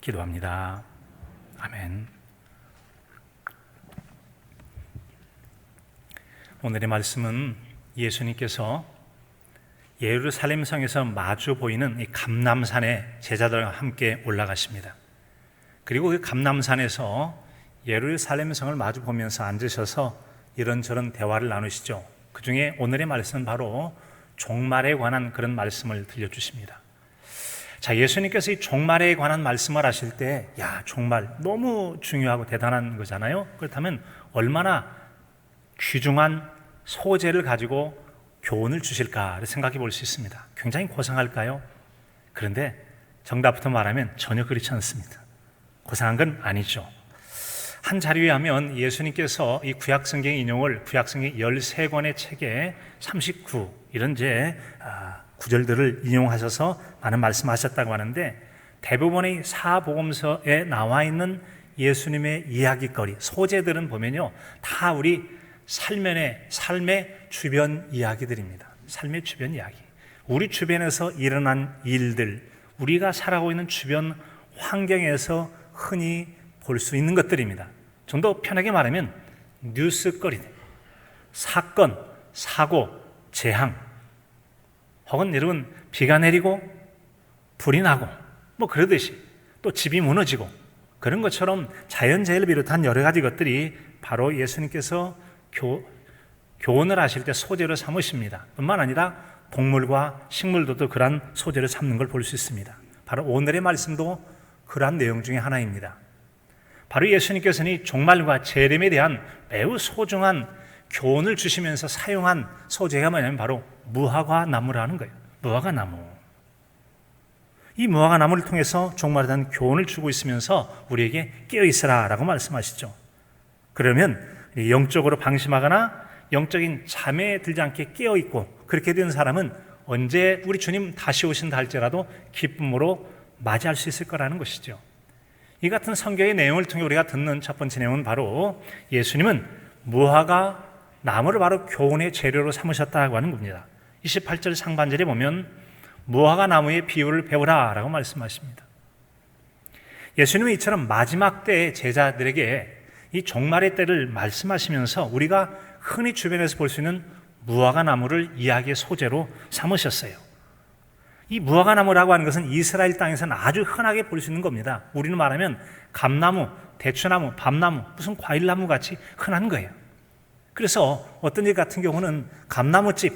기도합니다. 아멘. 오늘의 말씀은 예수님께서 예루살렘 성에서 마주 보이는 이 감람산에 제자들과 함께 올라가십니다. 그리고 그 감람산에서 예루살렘 성을 마주 보면서 앉으셔서 이런저런 대화를 나누시죠. 그 중에 오늘의 말씀은 바로 종말에 관한 그런 말씀을 들려주십니다. 자, 예수님께서 이 종말에 관한 말씀을 하실 때, 종말 너무 중요하고 대단한 거잖아요. 그렇다면 얼마나 귀중한 소재를 가지고 교훈을 주실까 생각해 볼 수 있습니다. 굉장히 고상할까요? 그런데 정답부터 말하면 전혀 그렇지 않습니다. 고상한 건 아니죠. 한 자료에 하면 예수님께서 이 구약성경 인용을 구약성경 13권의 책에 39 이런 구절들을 인용하셔서 많은 말씀하셨다고 하는데, 대부분의 사복음서에 나와 있는 예수님의 이야기거리, 소재들은 보면요, 다 우리 삶의 주변 이야기들입니다. 삶의 주변 이야기. 우리 주변에서 일어난 일들, 우리가 살아가고 있는 주변 환경에서 흔히 볼 수 있는 것들입니다. 좀 더 편하게 말하면 뉴스거리, 사건, 사고, 재앙, 혹은 여러분 비가 내리고 불이 나고 그러듯이 또 집이 무너지고 그런 것처럼 자연재해를 비롯한 여러 가지 것들이 바로 예수님께서 교훈을 하실 때 소재로 삼으십니다. 뿐만 아니라 동물과 식물들도 그러한 소재로 삼는 걸 볼 수 있습니다. 바로 오늘의 말씀도 그러한 내용 중에 하나입니다. 바로 예수님께서는 이 종말과 재림에 대한 매우 소중한 교훈을 주시면서 사용한 소재가 뭐냐면 바로 무화과 나무라는 거예요. 무화과 나무. 이 무화과 나무를 통해서 종말에 대한 교훈을 주고 있으면서 우리에게 깨어있으라라고 말씀하시죠. 그러면 영적으로 방심하거나 영적인 잠에 들지 않게 깨어있고 그렇게 된 사람은 언제 우리 주님 다시 오신다 할지라도 기쁨으로 맞이할 수 있을 거라는 것이죠. 이 같은 성경의 내용을 통해 우리가 듣는 첫 번째 내용은 바로 예수님은 무화과 나무를 바로 교훈의 재료로 삼으셨다고 하는 겁니다. 28절 상반절에 보면 무화과 나무의 비유를 배우라 라고 말씀하십니다. 예수님은 이처럼 마지막 때의 제자들에게 이 종말의 때를 말씀하시면서 우리가 흔히 주변에서 볼 수 있는 무화과 나무를 이야기의 소재로 삼으셨어요. 이 무화과 나무라고 하는 것은 이스라엘 땅에서는 아주 흔하게 볼 수 있는 겁니다. 우리는 말하면 감나무, 대추나무, 밤나무, 무슨 과일나무 같이 흔한 거예요. 그래서 어떤 일 같은 경우는 감나무집,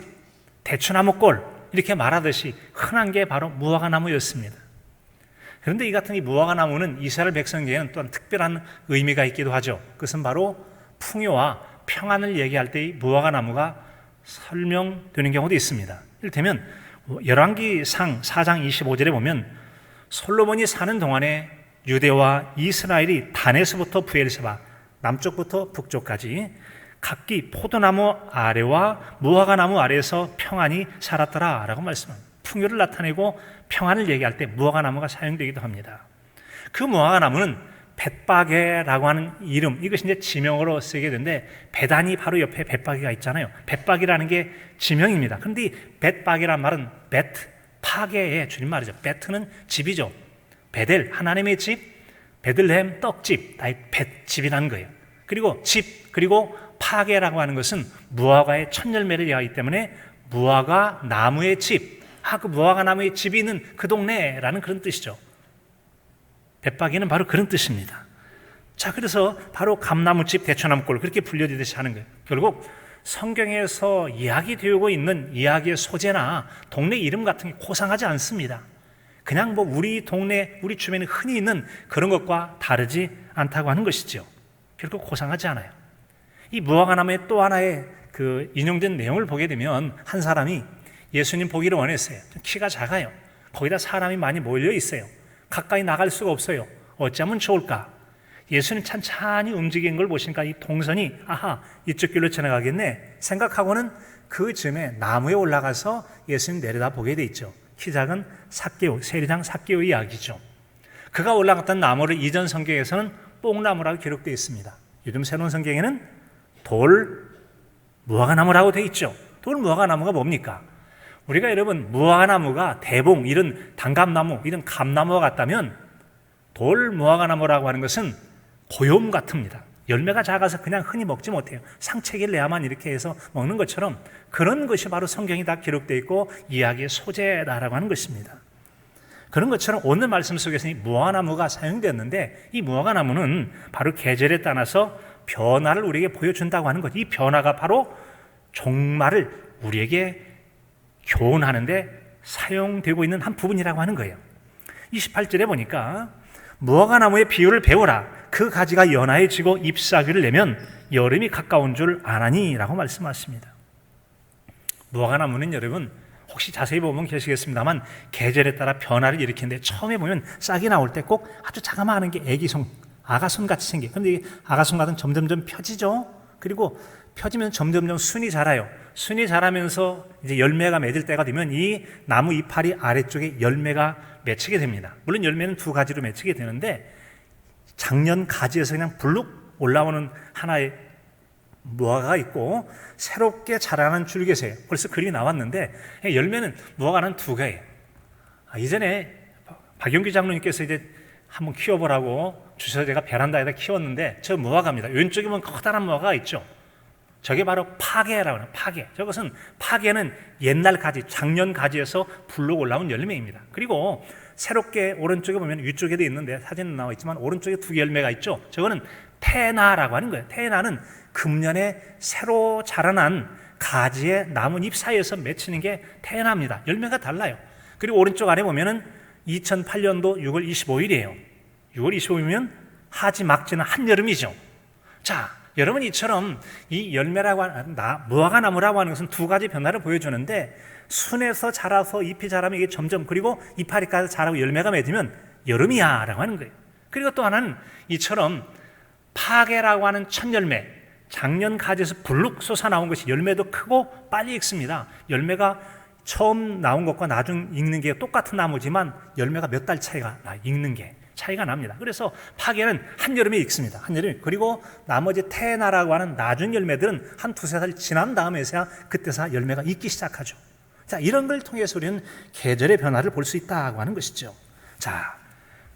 대추나무꼴 이렇게 말하듯이 흔한 게 바로 무화과 나무였습니다. 그런데 이 같은 이 무화과 나무는 이스라엘 백성에게는 또한 특별한 의미가 있기도 하죠. 그것은 바로 풍요와 평안을 얘기할 때 이 무화과 나무가 설명되는 경우도 있습니다. 이를테면 열왕기상 4장 25절에 보면 솔로몬이 사는 동안에 유대와 이스라엘이 단에서부터 브엘세바, 남쪽부터 북쪽까지 각기 포도나무 아래와 무화과 나무 아래에서 평안히 살았더라 라고 말씀합니다. 풍요를 나타내고 평안을 얘기할 때 무화과 나무가 사용되기도 합니다. 그 무화과 나무는 벳바게라고 하는 이름, 이것이 이제 지명으로 쓰게 되는데, 베단이 바로 옆에 벳바게가 있잖아요. 벳바게라는 게 지명입니다. 그런데 이 벳바게란 말은 베트, 파게의 줄임말이죠. 베트는 집이죠. 베델, 하나님의 집, 베들레헴 떡집, 다 벳집이라는 거예요. 그리고 집, 그리고 파게라고 하는 것은 무화과의 첫 열매를 얘기하기 때문에 무화과 나무의 집, 그 무화과 나무의 집이 있는 그 동네라는 그런 뜻이죠. 벳바게는 바로 그런 뜻입니다. 자, 그래서 바로 감나무집, 대추나무꼴 그렇게 불려지듯이 하는 거예요. 결국 성경에서 이야기되고 있는 이야기의 소재나 동네 이름 같은 게 고상하지 않습니다. 그냥 우리 동네, 우리 주변에 흔히 있는 그런 것과 다르지 않다고 하는 것이죠. 결국 고상하지 않아요. 이 무화과 나무의 또 하나의 인용된 내용을 보게 되면 한 사람이 예수님 보기를 원했어요. 키가 작아요. 거기다 사람이 많이 몰려 있어요. 가까이 나갈 수가 없어요. 어쩌면 좋을까? 예수님 찬찬히 움직이는 걸 보시니까 이 동선이 이쪽 길로 지나가겠네 생각하고는 그 즈음에 나무에 올라가서 예수님 내려다 보게 돼 있죠. 키 작은 삭개오, 세리장 삭개오의 이야기죠. 그가 올라갔던 나무를 이전 성경에서는 뽕나무라고 기록되어 있습니다. 요즘 새로운 성경에는 돌 무화과 나무라고 되어 있죠. 돌 무화과 나무가 뭡니까? 우리가 여러분 무화과 나무가 대봉, 이런 단감나무, 이런 감나무와 같다면 돌 무화과나무라고 하는 것은 고요움 같습니다. 열매가 작아서 그냥 흔히 먹지 못해요. 상책을 내야만 이렇게 해서 먹는 것처럼 그런 것이 바로 성경이 다 기록되어 있고 이야기의 소재다라고 하는 것입니다. 그런 것처럼 오늘 말씀 속에서 이 무화과나무가 사용되었는데 이 무화과나무는 바로 계절에 따라서 변화를 우리에게 보여준다고 하는 것. 이 변화가 바로 종말을 우리에게 교훈하는데 사용되고 있는 한 부분이라고 하는 거예요. 28절에 보니까 무화과나무의 비유를 배우라. 그 가지가 연하해지고 잎사귀를 내면 여름이 가까운 줄 아나니 라고 말씀하십니다. 무화과나무는 여러분 혹시 자세히 보면 계시겠습니다만 계절에 따라 변화를 일으키는데 처음에 보면 싹이 나올 때 꼭 아주 자그마한 게 애기송, 아가손 같이 생겨요. 그런데 이 아가손 같은 점점점 펴지죠. 그리고 펴지면 점점점 순이 자라요. 순이 자라면서 이제 열매가 맺을 때가 되면 이 나무 이파리 아래쪽에 열매가 맺히게 됩니다. 물론 열매는 두 가지로 맺히게 되는데 작년 가지에서 그냥 불룩 올라오는 하나의 무화과가 있고 새롭게 자라는 줄기세요. 벌써 그림이 나왔는데 열매는 무화과는 두 개예요. 이전에 박용기 장로님께서 이제 한번 키워보라고 주셔서 제가 베란다에다 키웠는데 저 무화과입니다. 왼쪽에 보면 커다란 무화과가 있죠. 저게 바로 파게라고 하는 파게. 저것은 파게는 옛날 가지, 작년 가지에서 불룩 올라온 열매입니다. 그리고 새롭게 오른쪽에 보면 위쪽에도 있는데 사진은 나와 있지만 오른쪽에 두 개 열매가 있죠. 저거는 테나라고 하는 거예요. 테나는 금년에 새로 자라난 가지의 나뭇잎 사이에서 맺히는 게 테나입니다. 열매가 달라요. 그리고 오른쪽 아래 보면은 2008년도 6월 25일이에요. 6월 25일이면 하지 막지는 한여름이죠. 자, 여러분 이처럼 이 열매라고 하는 무화과나무라고 하는 것은 두 가지 변화를 보여주는데 순에서 자라서 잎이 자라면 이게 점점 그리고 이파리까지 자라고 열매가 맺으면 여름이야 라고 하는 거예요. 그리고 또 하나는 이처럼 파게라고 하는 첫 열매, 작년 가지에서 불룩 솟아나온 것이 열매도 크고 빨리 익습니다. 열매가 처음 나온 것과 나중 익는 게 똑같은 나무지만 열매가 몇 달 차이가 나, 익는 게 차이가 납니다. 그래서 파게는 한여름에 익습니다. 한여름에. 그리고 나머지 테나라고 하는 나중 열매들은 한 두세 달 지난 다음에서야 그때서 열매가 익기 시작하죠. 자, 이런 걸 통해서 우리는 계절의 변화를 볼 수 있다고 하는 것이죠. 자,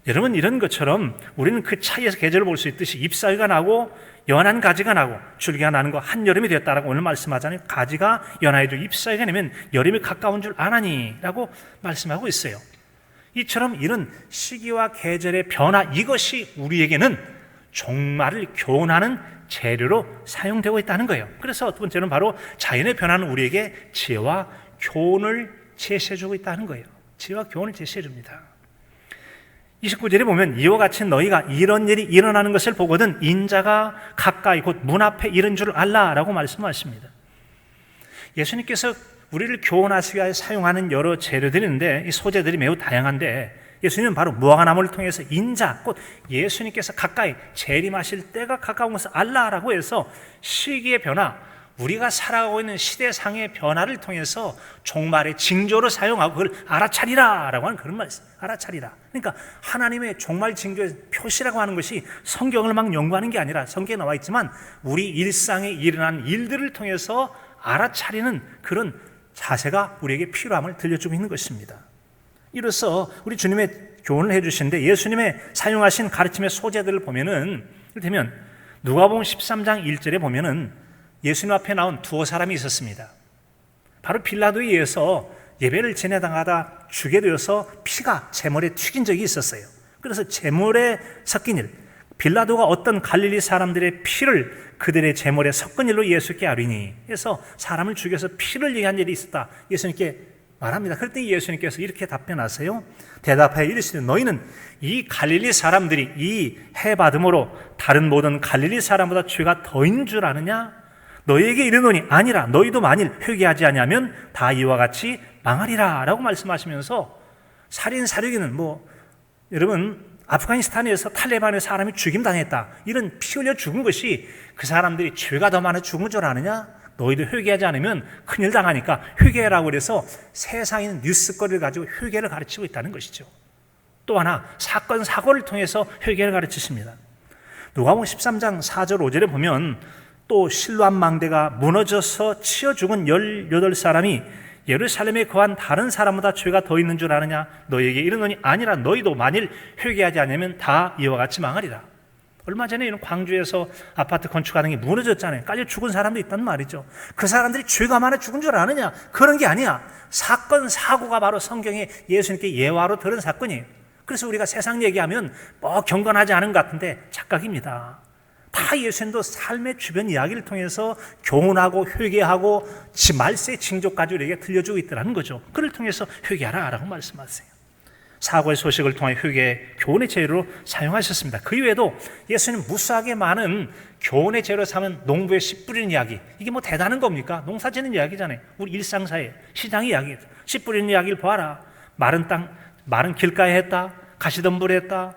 여러분 이런 것처럼 우리는 그 차이에서 계절을 볼 수 있듯이 잎사귀가 나고 연한 가지가 나고 줄기가 나는 거 한여름이 되었다라고 오늘 말씀하잖아요. 가지가 연하해지고 잎사귀가 내면 여름이 가까운 줄 아나니 라고 말씀하고 있어요. 이처럼 이런 시기와 계절의 변화, 이것이 우리에게는 종말을 교훈하는 재료로 사용되고 있다는 거예요. 그래서 두 번째는 바로 자연의 변화는 우리에게 지혜와 교훈을 제시해주고 있다는 거예요. 지혜와 교훈을 제시해줍니다. 29절에 보면 이와 같이 너희가 이런 일이 일어나는 것을 보거든 인자가 가까이 곧 문 앞에 이른 줄 알라라고 말씀하십니다. 예수님께서 우리를 교훈하시기 위해 사용하는 여러 재료들이 있는데 이 소재들이 매우 다양한데 예수님은 바로 무화과나무를 통해서 인자, 곧 예수님께서 가까이 재림하실 때가 가까운 것을 알라라고 해서 시기의 변화, 우리가 살아가고 있는 시대상의 변화를 통해서 종말의 징조로 사용하고 그걸 알아차리라라고 하는 그런 말씀. 알아차리라. 그러니까 하나님의 종말 징조의 표시라고 하는 것이 성경을 막 연구하는 게 아니라 성경에 나와 있지만 우리 일상에 일어난 일들을 통해서 알아차리는 그런 자세가 우리에게 필요함을 들려주고 있는 것입니다. 이로써 우리 주님의 교훈을 해주시는데 예수님의 사용하신 가르침의 소재들을 보면은 이를테면 누가복음 13장 1절에 보면은 예수님 앞에 나온 두어 사람이 있었습니다. 바로 빌라도에 의해서 예배를 지내다가다 죽게 되어서 피가 제물에 튀긴 적이 있었어요. 그래서 제물에 섞인 일, 빌라도가 어떤 갈릴리 사람들의 피를 그들의 제물에 섞은 일로 예수께 아뢰니, 그래서 사람을 죽여서 피를 흘리게 한 일이 있었다 예수님께 말합니다. 그랬더니 예수님께서 이렇게 답변하세요. 대답하여 이르시되 너희는 이 갈릴리 사람들이 이 해받음으로 다른 모든 갈릴리 사람보다 죄가 더 있는 줄 아느냐? 너희에게 이르노니 아니라 너희도 만일 회개하지 아니하면 다 이와 같이 망하리라 라고 말씀하시면서 살인 사륙에는 여러분 아프가니스탄에서 탈레반의 사람이 죽임당했다, 이런 피 흘려 죽은 것이 그 사람들이 죄가 더 많아 죽은 줄 아느냐? 너희도 회개하지 않으면 큰일 당하니까 회개라고 그래서 세상에 있는 뉴스거리를 가지고 회개를 가르치고 있다는 것이죠. 또 하나 사건 사고를 통해서 회개를 가르치십니다. 누가복음 13장 4절 5절에 보면 또 실로암 망대가 무너져서 치어 죽은 18사람이 예루살렘에 거한 다른 사람보다 죄가 더 있는 줄 아느냐? 너희에게 이르노니 아니라 너희도 만일 회개하지 않으면 다 이와 같이 망하리라. 얼마 전에 이런 광주에서 아파트 건축하는 게 무너졌잖아요. 깔려 죽은 사람도 있단 말이죠. 그 사람들이 죄가 많아 죽은 줄 아느냐? 그런 게 아니야. 사건, 사고가 바로 성경에 예수님께 예화로 들은 사건이에요. 그래서 우리가 세상 얘기하면 뭐 경건하지 않은 것 같은데 착각입니다. 다 예수님도 삶의 주변 이야기를 통해서 교훈하고 회개하고 말세 징조까지 우리에게 들려주고 있더라는 거죠. 그를 통해서 회개하라 라고 말씀하세요. 사고의 소식을 통해 회개, 교훈의 재료로 사용하셨습니다. 그 이외에도 예수님 무수하게 많은 교훈의 재료로 삼은 농부의 씨 뿌리는 이야기, 이게 뭐 대단한 겁니까? 농사 짓는 이야기잖아요. 우리 일상사에 시장 이야기, 씨 뿌리는 이야기를 보아라. 마른 땅, 마른 길가에 했다, 가시덤불에 했다,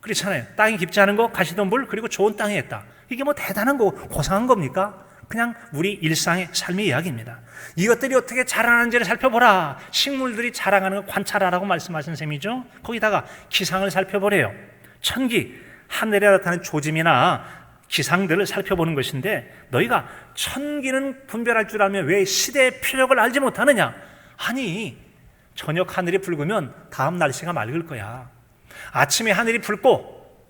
그렇잖아요. 땅이 깊지 않은 거, 가시덤불, 그리고 좋은 땅에 했다. 이게 뭐 대단한 거, 고상한 겁니까? 그냥 우리 일상의 삶의 이야기입니다. 이것들이 어떻게 자라나는지를 살펴보라. 식물들이 자라가는 걸 관찰하라고 말씀하신 셈이죠. 거기다가 기상을 살펴보래요. 천기, 하늘에 나타나는 조짐이나 기상들을 살펴보는 것인데, 너희가 천기는 분별할 줄 알면 왜 시대의 표적을 알지 못하느냐? 아니, 저녁 하늘이 붉으면 다음 날씨가 맑을 거야. 아침에 하늘이 붉고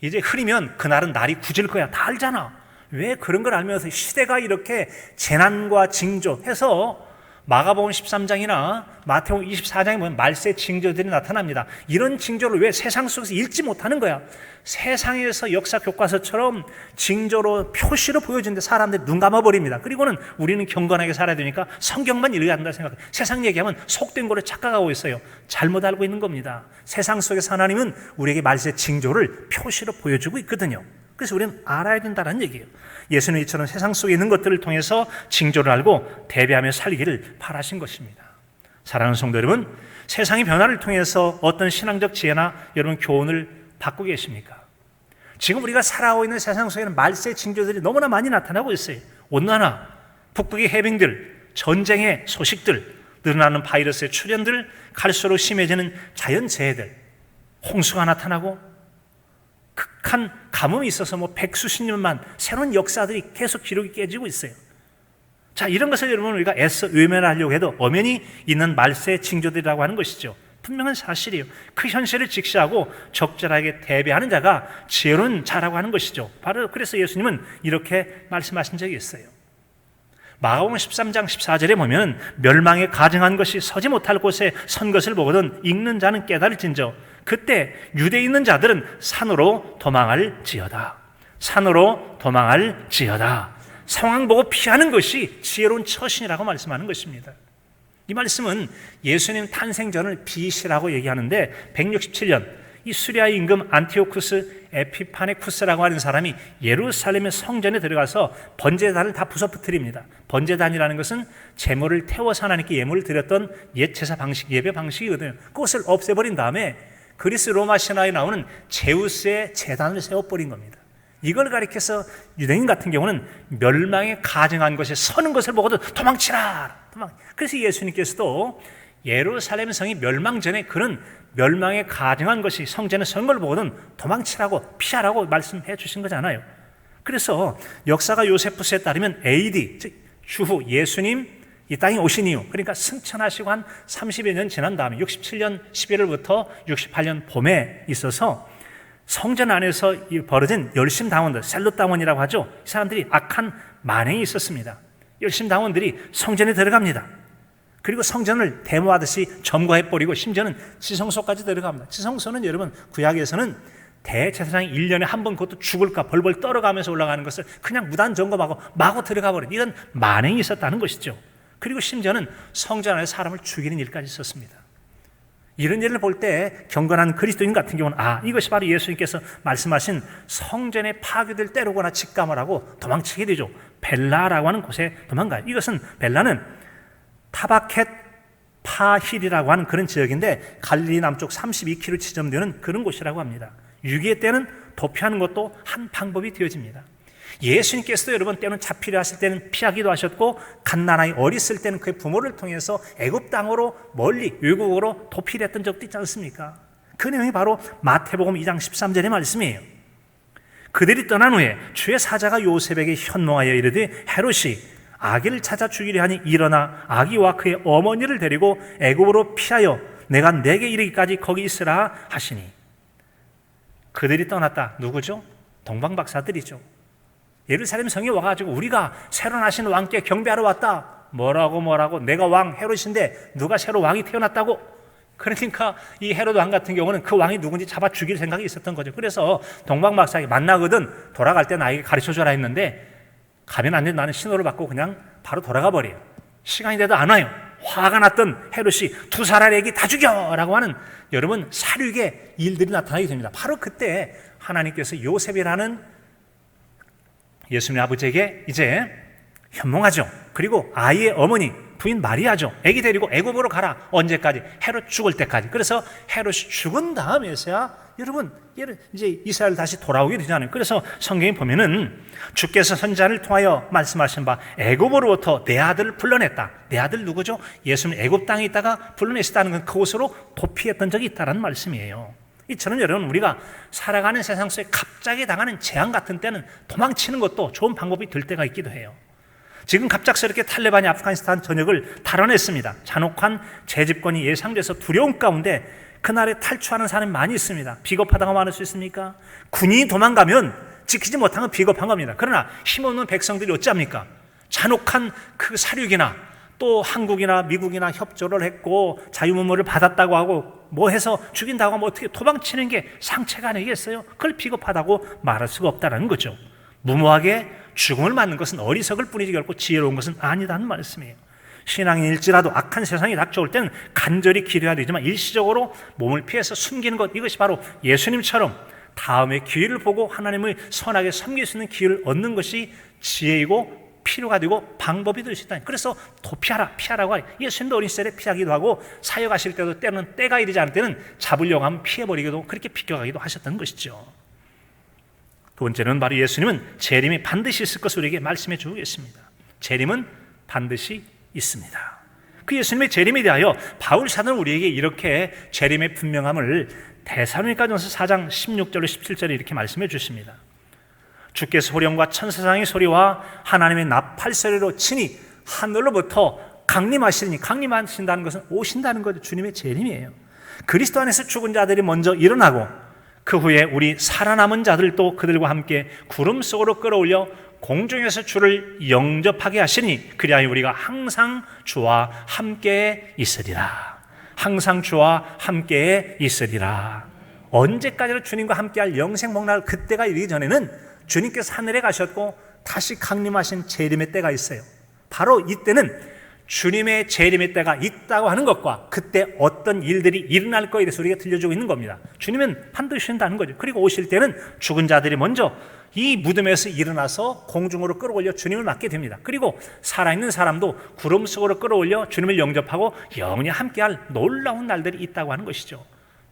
이제 흐리면 그날은 날이 굳을 거야. 다 알잖아. 왜 그런 걸 알면서 시대가 이렇게 재난과 징조 해서 마가복음 13장이나 마태복음 24장에 보면 말세 징조들이 나타납니다. 이런 징조를 왜 세상 속에서 읽지 못하는 거야? 세상에서 역사 교과서처럼 징조로 표시로 보여주는데 사람들이 눈 감아버립니다. 그리고는 우리는 경건하게 살아야 되니까 성경만 읽어야 한다 생각해요. 세상 얘기하면 속된 거를 착각하고 있어요. 잘못 알고 있는 겁니다. 세상 속에서 하나님은 우리에게 말세 징조를 표시로 보여주고 있거든요. 그래서 우리는 알아야 된다는 얘기예요. 예수는 이처럼 세상 속에 있는 것들을 통해서 징조를 알고 대비하며 살기를 바라신 것입니다. 사랑하는 성도 여러분, 세상의 변화를 통해서 어떤 신앙적 지혜나 여러분 교훈을 받고 계십니까? 지금 우리가 살아오고 있는 세상 속에는 말세 징조들이 너무나 많이 나타나고 있어요. 온난화, 북극의 해빙들, 전쟁의 소식들, 늘어나는 바이러스의 출현들, 갈수록 심해지는 자연재해들, 홍수가 나타나고 극한 가뭄이 있어서 뭐 백수십 년만 새로운 역사들이 계속 기록이 깨지고 있어요. 자, 이런 것을 여러분 우리가 애써 외면하려고 해도 엄연히 있는 말세 징조들이라고 하는 것이죠. 분명한 사실이에요. 그 현실을 직시하고 적절하게 대비하는 자가 지혜로운 자라고 하는 것이죠. 바로 그래서 예수님은 이렇게 말씀하신 적이 있어요. 마가복음 13장 14절에 보면 멸망에 가증한 것이 서지 못할 곳에 선 것을 보거든 읽는 자는 깨달을진저 그때 유대에 있는 자들은 산으로 도망할지어다. 산으로 도망할지어다. 상황 보고 피하는 것이 지혜로운 처신이라고 말씀하는 것입니다. 이 말씀은 예수님 탄생 전을 BC라고 얘기하는데 167년 이 수리아 임금 안티오쿠스 에피파네쿠스라고 하는 사람이 예루살렘의 성전에 들어가서 번제단을 다 부숴뜨립니다. 번제단이라는 것은 제물을 태워서 하나님께 예물을 드렸던 옛 제사 방식, 예배 방식이거든요. 그것을 없애버린 다음에 그리스 로마 신화에 나오는 제우스의 제단을 세워버린 겁니다. 이걸 가리켜서 유대인 같은 경우는 멸망에 가증한 것에 서는 것을 보고도 도망치라. 그래서 예수님께서도 예루살렘 성이 멸망 전에 그런 멸망에 가증한 것이 성전에 선 걸 보고는 도망치라고 피하라고 말씀해 주신 거잖아요. 그래서 역사가 요세푸스에 따르면 AD, 즉 주후 예수님 이 땅에 오신 이후, 그러니까 승천하시고 한 30여 년 지난 다음에 67년 11월부터 68년 봄에 있어서 성전 안에서 벌어진 열심당원들, 셀롯당원이라고 하죠. 이 사람들이 악한 만행이 있었습니다. 열심당원들이 성전에 들어갑니다. 그리고 성전을 데모하듯이 점거해버리고 심지어는 지성소까지 들어갑니다. 지성소는 여러분 구약에서는 대제사장이 1년에 한 번 그것도 죽을까 벌벌 떨어가면서 올라가는 것을 그냥 무단 점검하고 마구 들어가 버린 이런 만행이 있었다는 것이죠. 그리고 심지어는 성전 안에 사람을 죽이는 일까지 있었습니다. 이런 일을 볼 때 경건한 그리스도인 같은 경우는 이것이 바로 예수님께서 말씀하신 성전에 파괴될 때로거나 직감을 하고 도망치게 되죠. 벨라라고 하는 곳에 도망가요. 이것은 벨라는 타바켓 파힐이라고 하는 그런 지역인데 갈릴리 남쪽 32km 지점되는 그런 곳이라고 합니다. 유기의 때는 도피하는 것도 한 방법이 되어집니다. 예수님께서도 여러분 때는 잡히려 하실 때는 피하기도 하셨고 갓난아이 어렸을 때는 그의 부모를 통해서 애굽 땅으로 멀리 외국으로 도피를 했던 적도 있지 않습니까? 그 내용이 바로 마태복음 2장 13절의 말씀이에요. 그들이 떠난 후에 주의 사자가 요셉에게 현몽하여 이르되 헤롯이 아기를 찾아 죽이려 하니 일어나 아기와 그의 어머니를 데리고 애굽으로 피하여 내가 내게 이르기까지 거기 있으라 하시니. 그들이 떠났다. 누구죠? 동방박사들이죠. 예루살렘 성에 와가지고 우리가 새로 나신 왕께 경배하러 왔다. 뭐라고 내가 왕 헤롯인데 누가 새로 왕이 태어났다고? 그러니까 이 헤롯 왕 같은 경우는 그 왕이 누군지 잡아 죽일 생각이 있었던 거죠. 그래서 동방박사에게 만나거든 돌아갈 때 나에게 가르쳐줘라 했는데 가면 안 돼. 나는 신호를 받고 그냥 바로 돌아가 버려요. 시간이 돼도 안 와요. 화가 났던 헤롯이 두 살 애기 다 죽여라고 하는 여러분 살육의 일들이 나타나게 됩니다. 바로 그때 하나님께서 요셉이라는 예수님의 아버지에게 이제 현몽하죠. 그리고 아이의 어머니 부인 마리아죠. 애기 데리고 애굽으로 가라. 언제까지? 헤롯 죽을 때까지. 그래서 헤롯이 죽은 다음에서야 여러분 이제 이스라엘 다시 돌아오게 되잖아요. 그래서 성경에 보면은 주께서 선지자를 통하여 말씀하신 바 애굽으로부터 내 아들을 불러냈다. 내 아들 누구죠? 예수님 애굽 땅에 있다가 불러냈다는 건 그곳으로 도피했던 적이 있다는 말씀이에요. 이처럼 여러분 우리가 살아가는 세상 속에 갑자기 당하는 재앙 같은 때는 도망치는 것도 좋은 방법이 될 때가 있기도 해요. 지금 갑작스럽게 탈레반이 아프가니스탄 전역을 탈환했습니다. 잔혹한 재집권이 예상돼서 두려움 가운데 그날에 탈출하는 사람이 많이 있습니다. 비겁하다고 말할 수 있습니까? 군인이 도망가면 지키지 못한 건 비겁한 겁니다. 그러나 힘없는 백성들이 어찌합니까? 잔혹한 그 사륙이나 또 한국이나 미국이나 협조를 했고 자유문물을 받았다고 하고 뭐 해서 죽인다고 하면 어떻게 도망치는 게 상체가 아니겠어요? 그걸 비겁하다고 말할 수가 없다는 거죠. 무모하게 죽음을 맞는 것은 어리석을 뿐이지 결코 지혜로운 것은 아니다는 말씀이에요. 신앙인일지라도 악한 세상이 닥쳐올 때는 간절히 기도해야 되지만 일시적으로 몸을 피해서 숨기는 것, 이것이 바로 예수님처럼 다음의 기회를 보고 하나님을 선하게 섬길 수 있는 기회를 얻는 것이 지혜이고 필요가 되고 방법이 될 수 있다. 그래서 피하라고 하니 예수님도 어린 시절에 피하기도 하고 사역하실 때도 때는 때가 이르지 않을 때는 잡으려고 하면 피해버리기도 그렇게 비껴가기도 하셨던 것이죠. 두 번째는 바로 예수님은 재림이 반드시 있을 것을 우리에게 말씀해 주고 계십니다. 재림은 반드시 있습니다. 그 예수님의 재림에 대하여 바울 사도는 우리에게 이렇게 재림의 분명함을 데살로니가전서 4장 16절로 17절에 이렇게 말씀해 주십니다. 주께서 소령과 천사장의 소리와 하나님의 나팔 소리로 친히 하늘로부터 강림하시니, 강림하신다는 것은 오신다는 거죠. 주님의 재림이에요. 그리스도 안에서 죽은 자들이 먼저 일어나고 그 후에 우리 살아남은 자들도 그들과 함께 구름 속으로 끌어올려 공중에서 주를 영접하게 하시니 그리하여 우리가 항상 주와 함께 있으리라. 항상 주와 함께 있으리라. 언제까지나 주님과 함께할 영생 목날 그때가 이르기 전에는 주님께서 하늘에 가셨고 다시 강림하신 재림의 때가 있어요. 바로 이때는 주님의 재림의 때가 있다고 하는 것과 그때 어떤 일들이 일어날 거에 대해서 우리가 들려주고 있는 겁니다. 주님은 반드시 오신다는 거죠. 그리고 오실 때는 죽은 자들이 먼저 이 무덤에서 일어나서 공중으로 끌어올려 주님을 맞게 됩니다. 그리고 살아있는 사람도 구름 속으로 끌어올려 주님을 영접하고 영원히 함께할 놀라운 날들이 있다고 하는 것이죠.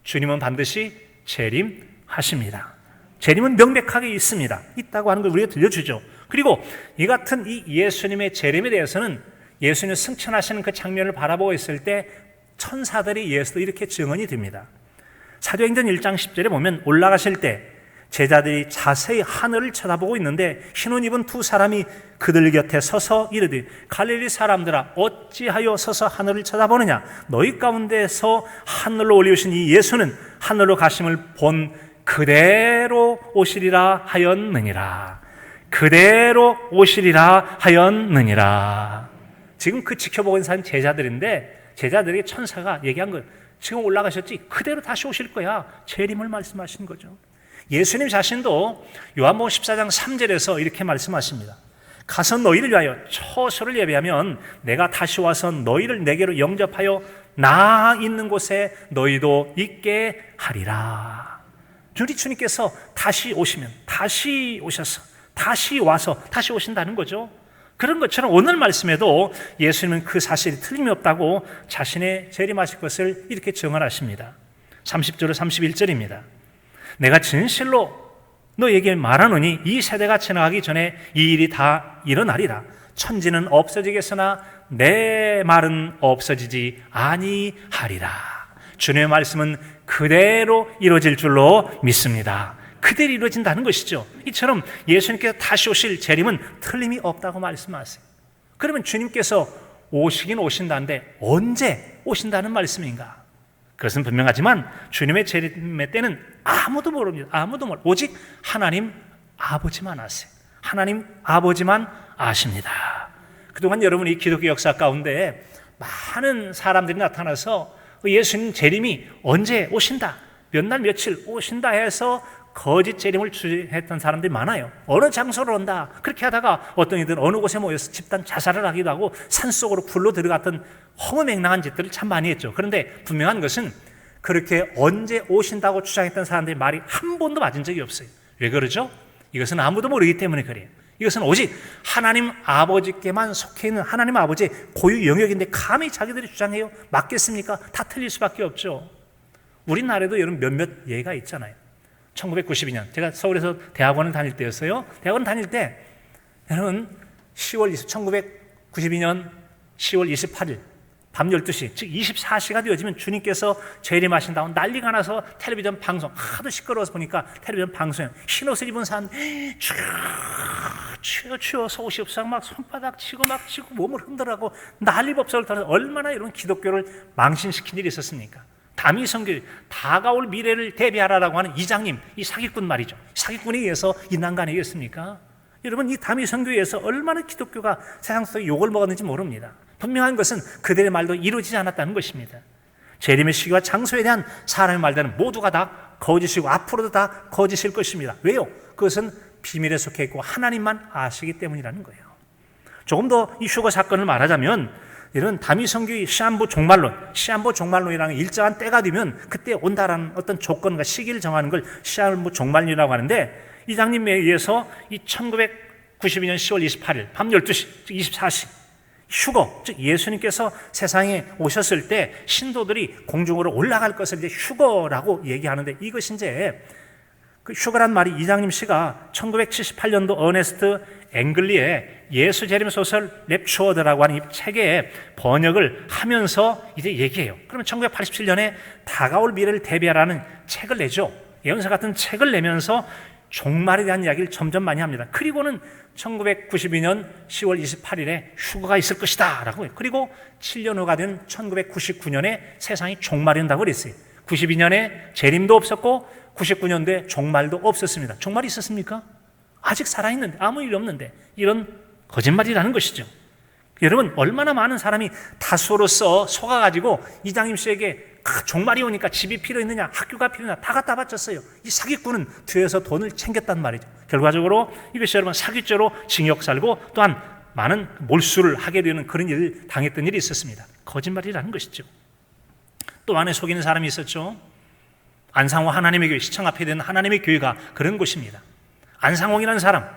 주님은 반드시 재림하십니다. 재림은 명백하게 있습니다. 있다고 하는 걸 우리가 들려주죠. 그리고 이 같은 이 예수님의 재림에 대해서는 예수님 승천하시는 그 장면을 바라보고 있을 때 천사들이 예수도 이렇게 증언이 됩니다. 사도행전 1장 10절에 보면 올라가실 때 제자들이 자세히 하늘을 쳐다보고 있는데 흰옷 입은 두 사람이 그들 곁에 서서 이르되 갈릴리 사람들아 어찌하여 서서 하늘을 쳐다보느냐 너희 가운데서 하늘로 올리우신 이 예수는 하늘로 가심을 본 그대로 오시리라 하였느니라. 그대로 오시리라 하였느니라. 지금 그 지켜보고 있는 사람이 제자들인데 제자들에게 천사가 얘기한 거예요. 지금 올라가셨지 그대로 다시 오실 거야. 재림을 말씀하신 거죠. 예수님 자신도 요한복음 14장 3절에서 이렇게 말씀하십니다. 가서 너희를 위하여 처소를 예비하면 내가 다시 와서 너희를 내게로 영접하여 나 있는 곳에 너희도 있게 하리라. 우리 주님께서 다시 오시면 다시 오셔서 다시 와서 다시 오신다는 거죠. 그런 것처럼 오늘 말씀에도 예수님은 그 사실이 틀림이 없다고 자신의 재림하실 것을 이렇게 증언하십니다. 30절로 31절입니다. 내가 진실로 너에게 말하노니 이 세대가 지나가기 전에 이 일이 다 일어나리라. 천지는 없어지겠으나 내 말은 없어지지 아니하리라. 주님의 말씀은 그대로 이루어질 줄로 믿습니다. 그대로 이루어진다는 것이죠. 이처럼 예수님께서 다시 오실 재림은 틀림이 없다고 말씀하세요. 그러면 주님께서 오시긴 오신다는데 언제 오신다는 말씀인가? 그것은 분명하지만 주님의 재림의 때는 아무도 모릅니다. 아무도 모릅니다. 오직 하나님 아버지만 아세요. 하나님 아버지만 아십니다. 그동안 여러분이 기독교 역사 가운데 많은 사람들이 나타나서 예수님 재림이 언제 오신다, 몇 날 며칠 오신다 해서 거짓 재림을 주했던 사람들이 많아요. 어느 장소로 온다 그렇게 하다가 어떤 이들은 어느 곳에 모여서 집단 자살을 하기도 하고 산속으로 굴러 들어갔던 허무맹랑한 짓들을 참 많이 했죠. 그런데 분명한 것은 그렇게 언제 오신다고 주장했던 사람들의 말이 한 번도 맞은 적이 없어요. 왜 그러죠? 이것은 아무도 모르기 때문에 그래요. 이것은 오직 하나님 아버지께만 속해 있는 하나님 아버지의 고유 영역인데 감히 자기들이 주장해요? 맞겠습니까? 다 틀릴 수밖에 없죠. 우리나라에도 여러분 몇몇 예가 있잖아요. 1992년 제가 서울에서 대학원을 다닐 때였어요. 대학원 다닐 때 여러분 1992년 10월 28일 밤 12시 즉 24시가 되어지면 주님께서 재림하신다고 난리가 나서 텔레비전 방송 하도 시끄러워서 보니까 텔레비전 방송에 흰옷을 입은 사람 추워 속옷이 없어 막 손바닥 치고 막 치고 몸을 흔들하고 난리법석을 터서 얼마나 이런 기독교를 망신시킨 일이 있었습니까? 다미성교 다가올 미래를 대비하라라고 하는 이장님, 이 사기꾼 말이죠. 사기꾼에 의해서 이 난간에 있습니까? 여러분 이 다미성교에서 얼마나 기독교가 세상 속에 욕을 먹었는지 모릅니다. 분명한 것은 그들의 말도 이루어지지 않았다는 것입니다. 재림의 시기와 장소에 대한 사람의 말들은 모두가 다 거짓이고 앞으로도 다 거짓일 것입니다. 왜요? 그것은 비밀에 속해 있고 하나님만 아시기 때문이라는 거예요. 조금 더 이 휴거 사건을 말하자면 이런 다미성교의 시한부 종말론이라는 일정한 때가 되면 그때 온다라는 어떤 조건과 시기를 정하는 걸 시한부 종말론이라고 하는데 이장님에 의해서 이 1992년 10월 28일 밤 12시 즉 24시 휴거 즉 예수님께서 세상에 오셨을 때 신도들이 공중으로 올라갈 것을 이제 휴거라고 얘기하는데 이것이 이제 그 휴거란 말이 이장님 씨가 1978년도 어네스트 앵글리의 예수 재림 소설 랩추어드라고 하는 이 책에 번역을 하면서 이제 얘기해요. 그러면 1987년에 다가올 미래를 대비하라는 책을 내죠. 예언서 같은 책을 내면서 종말에 대한 이야기를 점점 많이 합니다. 그리고는 1992년 10월 28일에 휴거가 있을 것이다 라고 해요. 그리고 7년 후가 된 1999년에 세상이 종말이 온다고 그랬어요. 92년에 재림도 없었고 99년도에 종말도 없었습니다. 종말이 있었습니까? 아직 살아있는데 아무 일 없는데 이런 거짓말이라는 것이죠. 여러분 얼마나 많은 사람이 다수로서 속아가지고 이장님 씨에게 종말이 오니까 집이 필요했느냐 학교가 필요했느냐 다 갖다 바쳤어요. 이 사기꾼은 뒤에서 돈을 챙겼단 말이죠. 결과적으로 이것이 여러분 사기죄로 징역 살고 또한 많은 몰수를 하게 되는 그런 일을 당했던 일이 있었습니다. 거짓말이라는 것이죠. 또 안에 속이는 사람이 있었죠. 안상호 하나님의 교회, 시청 앞에 있는 하나님의 교회가 그런 곳입니다. 안상홍이라는 사람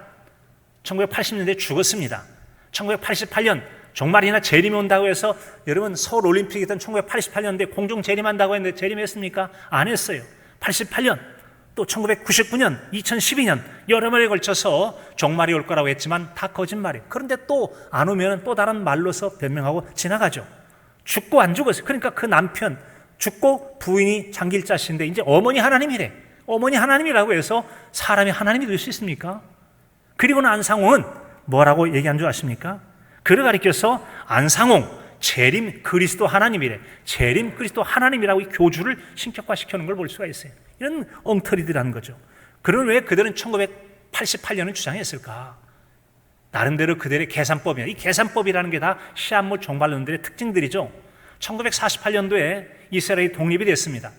1980년대에 죽었습니다. 1988년 종말이나 재림이 온다고 해서 여러분 서울 올림픽이 있던 1988년도에 공중 재림한다고 했는데 재림했습니까? 안 했어요. 88년 또 1999년 2012년 여러 번에 걸쳐서 종말이 올 거라고 했지만 다 거짓말이에요. 그런데 또 안 오면 또 다른 말로서 변명하고 지나가죠. 죽고 안 죽었어요. 그러니까 그 남편 죽고 부인이 장길자신데 이제 어머니 하나님이래. 어머니 하나님이라고 해서 사람이 하나님이 될 수 있습니까? 그리고는 안상홍은 뭐라고 얘기한 줄 아십니까? 그를 가리켜서 안상홍 재림 그리스도 하나님이래. 재림 그리스도 하나님이라고 이 교주를 신격화시켜놓은 걸 볼 수가 있어요. 이런 엉터리들이라는 거죠. 그럼 왜 그들은 1988년을 주장했을까? 나름대로 그들의 계산법이야. 이 계산법이라는 게 다 시한부 종말론들의 특징들이죠. 1948년도에 이스라엘이 독립이 됐습니다.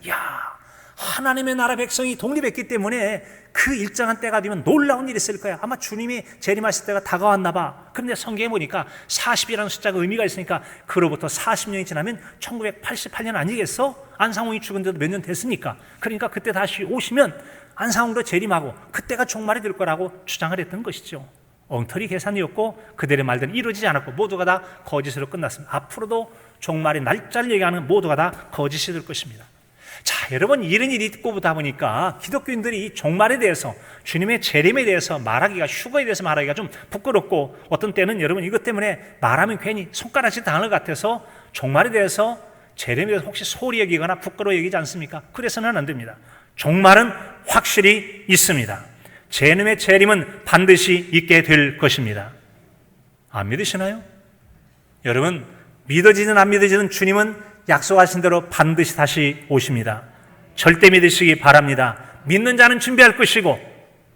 하나님의 나라 백성이 독립했기 때문에 그 일정한 때가 되면 놀라운 일이 있을 거야. 아마 주님이 재림하실 때가 다가왔나 봐. 그런데 성경에 보니까 40이라는 숫자가 의미가 있으니까 그로부터 40년이 지나면 1988년 아니겠어? 안상홍이 죽은 지도 몇 년 됐으니까. 그러니까 그때 다시 오시면 안상홍도 재림하고 그때가 종말이 될 거라고 주장을 했던 것이죠. 엉터리 계산이었고 그들의 말들은 이루어지지 않았고 모두가 다 거짓으로 끝났습니다. 앞으로도 종말의 날짜를 얘기하는 모두가 다 거짓이 될 것입니다. 자, 여러분 이런 일이 있고 보다 보니까 기독교인들이 이 종말에 대해서 주님의 재림에 대해서 말하기가 휴거에 대해서 말하기가 좀 부끄럽고 어떤 때는 여러분 이것 때문에 말하면 괜히 손가락질 당할 것 같아서 종말에 대해서 재림에 대해서 혹시 소홀히 여기거나 부끄러워 여기지 않습니까? 그래서는 안 됩니다. 종말은 확실히 있습니다. 재림의 재림은 반드시 있게 될 것입니다. 안 믿으시나요? 여러분, 믿어지든 안 믿어지든 주님은 약속하신 대로 반드시 다시 오십니다. 절대 믿으시기 바랍니다. 믿는 자는 준비할 것이고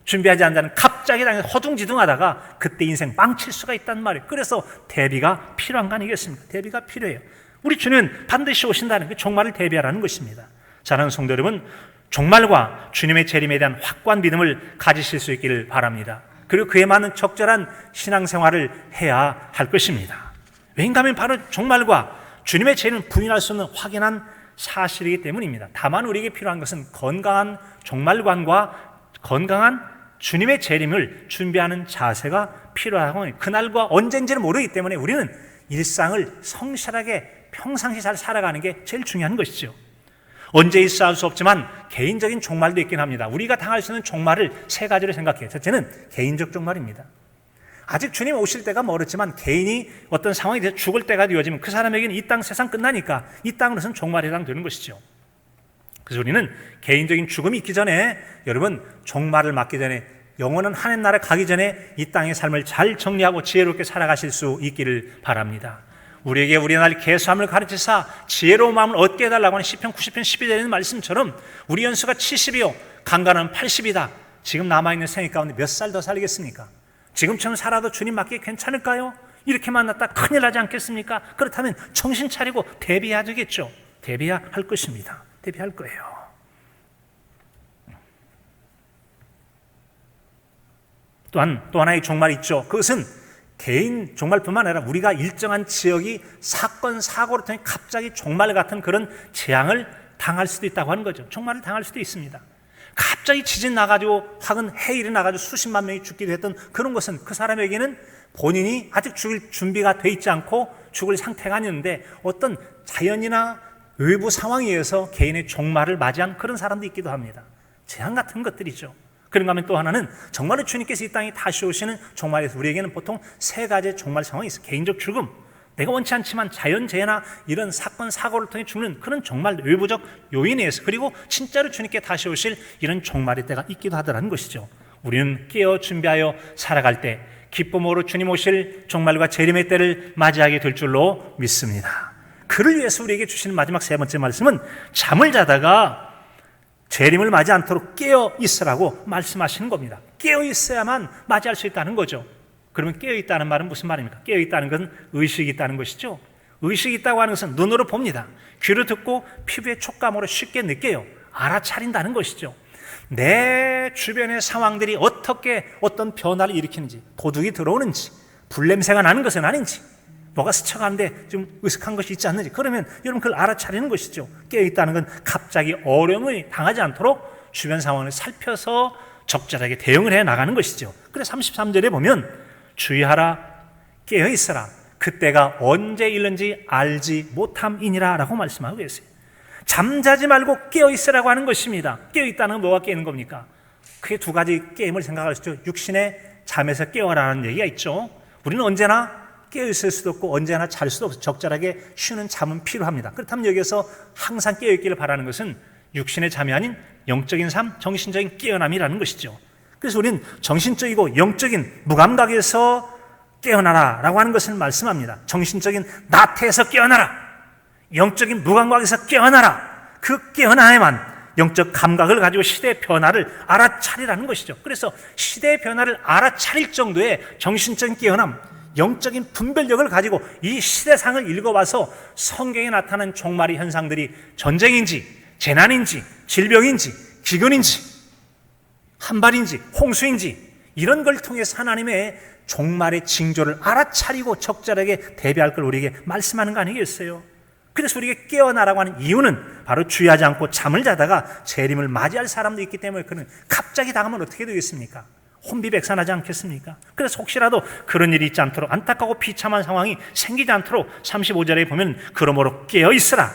준비하지 않는 자는 갑자기 당해서 허둥지둥하다가 그때 인생 망칠 수가 있단 말이에요. 그래서 대비가 필요한 거 아니겠습니까? 대비가 필요해요. 우리 주님은 반드시 오신다는 게 종말을 대비하라는 것입니다. 사랑하는 성도 여러분, 종말과 주님의 재림에 대한 확고한 믿음을 가지실 수 있기를 바랍니다. 그리고 그에 맞는 적절한 신앙생활을 해야 할 것입니다. 왜인가 하면 바로 종말과 주님의 재림을 부인할 수 없는 확연한 사실이기 때문입니다. 다만 우리에게 필요한 것은 건강한 종말관과 건강한 주님의 재림을 준비하는 자세가 필요하고, 그날과 언젠지를 모르기 때문에 우리는 일상을 성실하게 평상시 잘 살아가는 게 제일 중요한 것이죠. 언제 있어 할 수 없지만 개인적인 종말도 있긴 합니다. 우리가 당할 수 있는 종말을 세 가지로 생각해요. 첫째는 개인적 종말입니다. 아직 주님 오실 때가 멀었지만 개인이 어떤 상황이 돼서 죽을 때가 되어지면 그 사람에게는 이 땅 세상 끝나니까 이 땅으로서는 종말에 해당되는 것이죠. 그래서 우리는 개인적인 죽음이 있기 전에, 여러분, 종말을 맞기 전에, 영원한 하나님 나라에 가기 전에 이 땅의 삶을 잘 정리하고 지혜롭게 살아가실 수 있기를 바랍니다. 우리에게 우리 날 계수함을 가르치사 지혜로운 마음을 얻게 해달라고 하는 시편 90편 12절에 있는 말씀처럼 우리 연수가 70이요 강간은 80이다. 지금 남아있는 생애 가운데 몇 살 더 살겠습니까? 지금처럼 살아도 주님 맞기 괜찮을까요? 이렇게 만났다 큰일 나지 않겠습니까? 그렇다면 정신 차리고 대비해야 되겠죠. 대비해야 할 것입니다. 대비할 거예요. 또한 또 하나의 종말이 있죠. 그것은 개인 종말뿐만 아니라 우리가 일정한 지역이 사건, 사고를 통해 갑자기 종말 같은 그런 재앙을 당할 수도 있다고 하는 거죠. 종말을 당할 수도 있습니다. 갑자기 지진 나가지고 혹은 해일이 나가지고 수십만 명이 죽기도 했던 그런 것은 그 사람에게는 본인이 아직 죽을 준비가 돼 있지 않고 죽을 상태가 아니었는데 어떤 자연이나 외부 상황에 의해서 개인의 종말을 맞이한 그런 사람도 있기도 합니다. 재앙 같은 것들이죠. 그런가 하면 또 하나는 정말로 주님께서 이 땅에 다시 오시는 종말에서 우리에게는 보통 세 가지의 종말 상황이 있어요. 개인적 죽음, 내가 원치 않지만 자연재해나 이런 사건, 사고를 통해 죽는 그런 정말 외부적 요인에 의해서, 그리고 진짜로 주님께 다시 오실 이런 종말의 때가 있기도 하더라는 것이죠. 우리는 깨어 준비하여 살아갈 때 기쁨으로 주님 오실 종말과 재림의 때를 맞이하게 될 줄로 믿습니다. 그를 위해서 우리에게 주시는 마지막 세 번째 말씀은 잠을 자다가 재림을 맞이 않도록 깨어 있으라고 말씀하시는 겁니다. 깨어 있어야만 맞이할 수 있다는 거죠. 그러면 깨어 있다는 말은 무슨 말입니까? 깨어 있다는 것은 의식이 있다는 것이죠. 의식이 있다고 하는 것은 눈으로 봅니다. 귀로 듣고 피부의 촉감으로 쉽게 느껴요. 알아차린다는 것이죠. 내 주변의 상황들이 어떻게 어떤 변화를 일으키는지, 도둑이 들어오는지, 불냄새가 나는 것은 아닌지, 뭐가 스쳐가는데 좀 으슥한 것이 있지 않는지, 그러면 여러분 그걸 알아차리는 것이죠. 깨어있다는 건 갑자기 어려움을 당하지 않도록 주변 상황을 살펴서 적절하게 대응을 해 나가는 것이죠. 그래서 33절에 보면 주의하라, 깨어있어라, 그때가 언제 일는지 알지 못함이니라 라고 말씀하고 계세요. 잠자지 말고 깨어있으라고 하는 것입니다. 깨어있다는 건 뭐가 깨는 겁니까? 그게 두 가지 게임을 생각할 수 있죠. 육신의 잠에서 깨어라는 얘기가 있죠. 우리는 언제나 깨어있을 수도 없고 언제나 잘 수도 없어. 적절하게 쉬는 잠은 필요합니다. 그렇다면 여기서 항상 깨어있기를 바라는 것은 육신의 잠이 아닌 영적인 삶, 정신적인 깨어남이라는 것이죠. 그래서 우리는 정신적이고 영적인 무감각에서 깨어나라 라고 하는 것을 말씀합니다. 정신적인 나태에서 깨어나라, 영적인 무감각에서 깨어나라. 그 깨어나야만 영적 감각을 가지고 시대의 변화를 알아차리라는 것이죠. 그래서 시대의 변화를 알아차릴 정도의 정신적인 깨어남, 영적인 분별력을 가지고 이 시대상을 읽어봐서 성경에 나타난 종말의 현상들이 전쟁인지 재난인지 질병인지 기근인지 한발인지 홍수인지 이런 걸 통해서 하나님의 종말의 징조를 알아차리고 적절하게 대비할 걸 우리에게 말씀하는 거 아니겠어요? 그래서 우리에게 깨어나라고 하는 이유는 바로 주의하지 않고 잠을 자다가 재림을 맞이할 사람도 있기 때문에 그는 갑자기 당하면 어떻게 되겠습니까? 혼비백산하지 않겠습니까? 그래서 혹시라도 그런 일이 있지 않도록, 안타깝고 비참한 상황이 생기지 않도록 35절에 보면 그러므로 깨어있으라.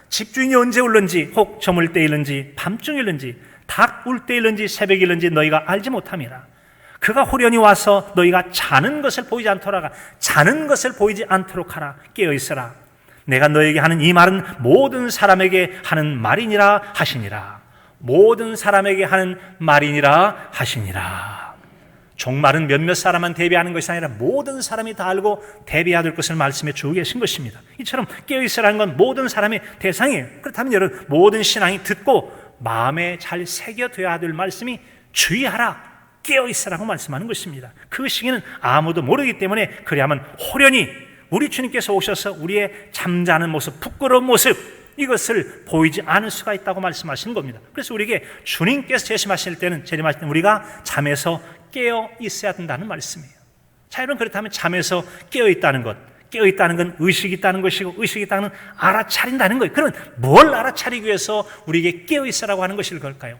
집주인이 언제 울는지, 혹 저물 때 일는지 밤중 일는지 닭 울 때 일는지 새벽 일는지 너희가 알지 못함이라. 그가 호련히 와서 너희가 자는 것을 보이지 않도록 하라. 깨어있으라. 내가 너에게 하는 이 말은 모든 사람에게 하는 말이니라 하시니라. 모든 사람에게 하는 말이니라 하시니라. 종말은 몇몇 사람만 대비하는 것이 아니라 모든 사람이 다 알고 대비해야 될 것을 말씀해 주고 계신 것입니다. 이처럼 깨어있으라는 건 모든 사람의 대상이에요. 그렇다면 여러분, 모든 신앙이 듣고 마음에 잘 새겨둬야 될 말씀이 주의하라, 깨어있으라고 말씀하는 것입니다. 그 시기는 아무도 모르기 때문에 그래야만 호련히 우리 주님께서 오셔서 우리의 잠자는 모습, 부끄러운 모습, 이것을 보이지 않을 수가 있다고 말씀하시는 겁니다. 그래서 우리에게 주님께서 재림하실 때는 우리가 잠에서 깨어 있어야 된다는 말씀이에요. 자, 여러분, 그렇다면 잠에서 깨어 있다는 것, 깨어 있다는 건 의식이 있다는 것이고, 의식이 있다는 건 알아차린다는 거예요. 그러면 뭘 알아차리기 위해서 우리에게 깨어 있으라고 하는 것일 걸까요?